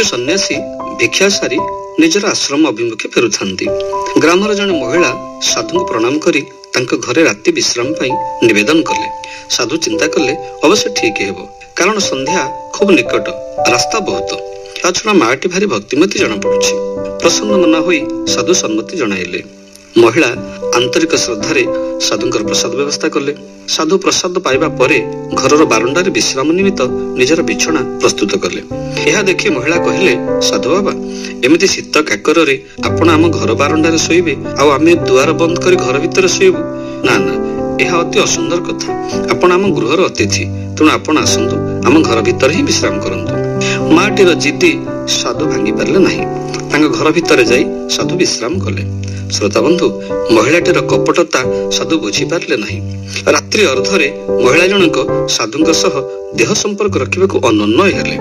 सन्यासी भिक्षा सारी निजर आश्रम अभिमुखे फेरुथांती। ग्रामर जने महिला साधु को प्रणाम करी तांको घरे राति विश्राम पाई निवेदन कले। साधु चिंता कले अवश्य ठीक हेबो, कारण संध्या खूब निकट, रास्ता बहुत। ताछड़ा माटी भारी भक्तिमती जना पड़ुछि। प्रसन्न मना होई साधु सम्मति जणाइले। महिला आंतरिक श्रद्धारे साधुंकर प्रसाद व्यवस्था कले। साधु प्रसाद पाइबा परे घरर बारंडारे विश्राम निमित्त निजर बिछଣା प्रस्तुत कले। यह देखि महिला कहिले, साधु बाबा एमिति शीत काकरे आपण आम घर बारंडारे शोइबे आ आमे दुआर बंद करी घर भितर शोइबु? ना ना, यह अति असुंदर कथा। आपण आम गृहर अतिथि, तेणु आपण आसंतु, आम घर भितर ही विश्राम करंतु। माटीर जिद्दी साधु भांगी पारले नाही। तांग घर भितर जाई साधु विश्राम कले। श्रोता बंधु, महिलाटीर कपटता साधु बुझी पारले नाही। रात्रि अर्धरे महिला जनक साधुंक सह देह संपर्क रखिबाकू अनन्य हेले।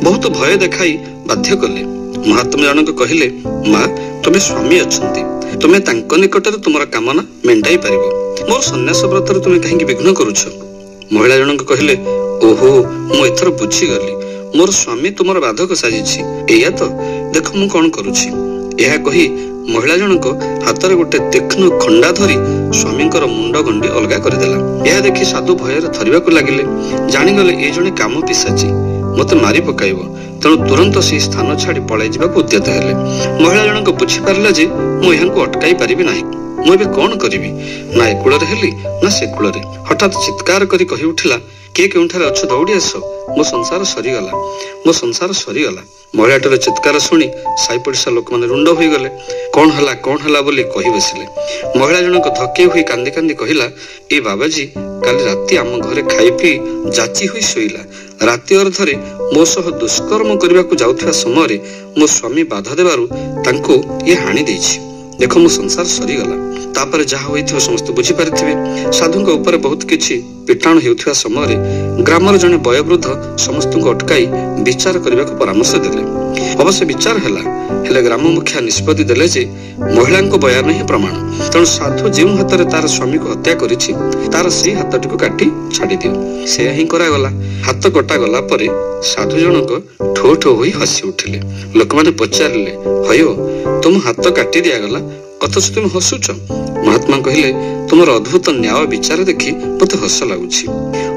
बहुत भय देखाई बाध्य कले। महात्मा जनक कहिले, मां तुमे स्वामी अछंती, तुमे तांक निकटरे तुमर कामना मेंटाई पारिबो। मोर सन्यास व्रतरे तुमे काहेकि विघ्न करूछ? महिला जनक कहिले, ओहो मु एथर बुझी गली, मोर स्वामी तुमर बाधक साजिछि। एया तो देख मु कोन करूछि। यह कही महिला जनक हाथरे गोटे तीक्ष्ण खंडा धरी स्वामींकर मुंड गंडी अलगा करदेला। यह देखि साधु भयर थरिबाकू लागिले। जानिगले ए जणे काम पिसाची, मते मारी पकाइबो, तेणु तुरंत से स्थान छाड़ी पळाई जिबाकू उद्यत हेले। महिला जनक बुझी पारला जे मु एहांकू अटकाई पारिबि नाही। मु एबे कोन करिबि? ना ए कुଳରେ हेली ना से कुଳରେ। हठात चित्कार करी कहि उठिला, के केउठारे अछ दौड़ी आस, मो संसार सरीगला, मो संसार सरीगला। महिलाटर चित्कार शुणी साई पड़िशा लोक माने रुंड होई गले। कौन हला बोली कहि बसिले। महिला जनक धक्के हुई कांदी कांदी कहिला, ए बाबाजी काली राति आम घरे खाई पी जाची हुई शोइला। राति अर्धरे मो सह दुष्कर्म करबाकू जाउथवा समय मो स्वामी बाधा देबारु तांको ये हानि देछि। देखो मो संसार सरीगला। तापर जहा होइथिबो समस्त बुझी पारिथिबे। साधुंक ऊपर बहुत किछि पिटाण हेउथवा समय ग्रामर जने वयोवृद्ध समस्तଙ୍କୁ अटकाई विचार करबाकू परामर्श देले। अवश्य विचार हैला, हेले ग्राम मुखिया निष्पत्ति देले जे महिलांको बयान ही प्रमाण। तेणु साधु जेउ हातरे तार स्वामी को हत्या करिछि तार सेही हातटिको काटी छाडी दियो। से ही करागला। हाथ कटा गला परे साधु जनक ठो ठो होई हसी उठिले। लोकमाने पचारिले, हयो तुम हाथ काटी दिया गला, अथच तुम हसुच? महात्मा कहिले, तुमर अद्भुत न्याय विचार देखि मते हस लागुछि।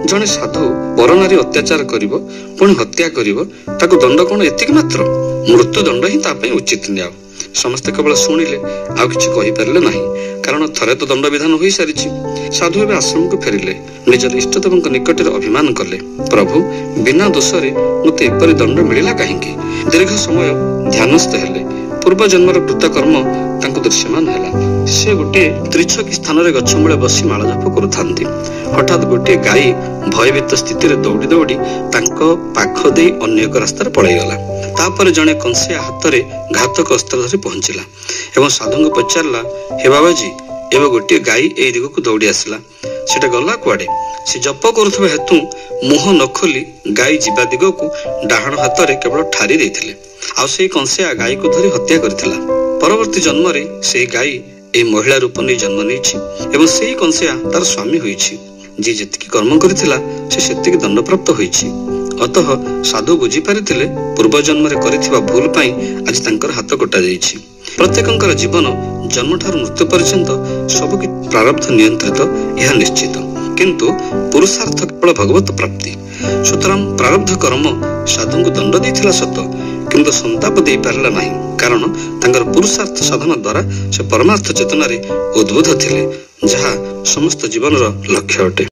जने साधु पर नारी अत्याचार करिवो पुणी हत्या करिवो, ताको दंड कोन एतिक मात्र? मृत्यु दंड ही तापई उचित न्याय। समस्त केवल शुणिले, आ किछि कहि परले नाही, कारण थरे तो दंड विधान होई सारिछि। साधु एबे आश्रम को फेरिले। निजर इष्टदेवଙ୍କ निकटरे अभिमान कले, प्रभु बिना दोषरे मते एपरि दंड मिलिला काहेकि? दीर्घ समय ध्यानस्थ हेले। पूर्व जन्मर कृतकर्म तांको दृश्यमान हैला। से गोटे त्रिछकी स्थान रे गछ मूले बसी माला जप करुथांती। हठात गोटे गाई भयभीत स्थिति रे दौड़ी दौड़ी तांको पाख देई अन्य एक रास्ता पळाई गला। तापर जणे कंसिया हाथ रे घातक अस्त्र धरि पहुंचिला एवं साधु को पचारला, हे बाबाजी एवं गोटे गाई ए दिग को दौड़ी आसला, सेटा गला कुआडे? से जप करुथबा हेतु मुह न खोली गाई जिबा दिग को डाहाण हाथ रे केवल ठारी देथिले। आ से कंसिया गाई को धरी हत्या करथिला। परवर्ती जन्म रे से गाई ए महिला रूप नै जन्म नेछि एवं सेही कंसिया तार स्वामी होइछि। जे जेतिकी कर्म करथिला से सेतिकी दंड प्राप्त होइछि। अतः साधु बुझी पारिथिले पूर्व जन्म रे करिथिबा भूल पई आज तांकर हाथ कटा जाइछि। प्रत्येकंकर जीवन जन्म ठार मृत्यु पर्यंत सब कि प्रारब्ध नियंत्रित, यह निश्चित। किंतु पुरुषार्थ केवल भगवत प्राप्ति। सुतरां प्रारब्ध कर्म साधु को दंड देथिला सत, किंतु संताप दे पारला नाही, कारण तांकर पुरुषार्थ साधना द्वारा से परमार्थ चेतना रे उद्बुद्ध थिले, जहा समस्त जीवन रो लक्ष्य अटे।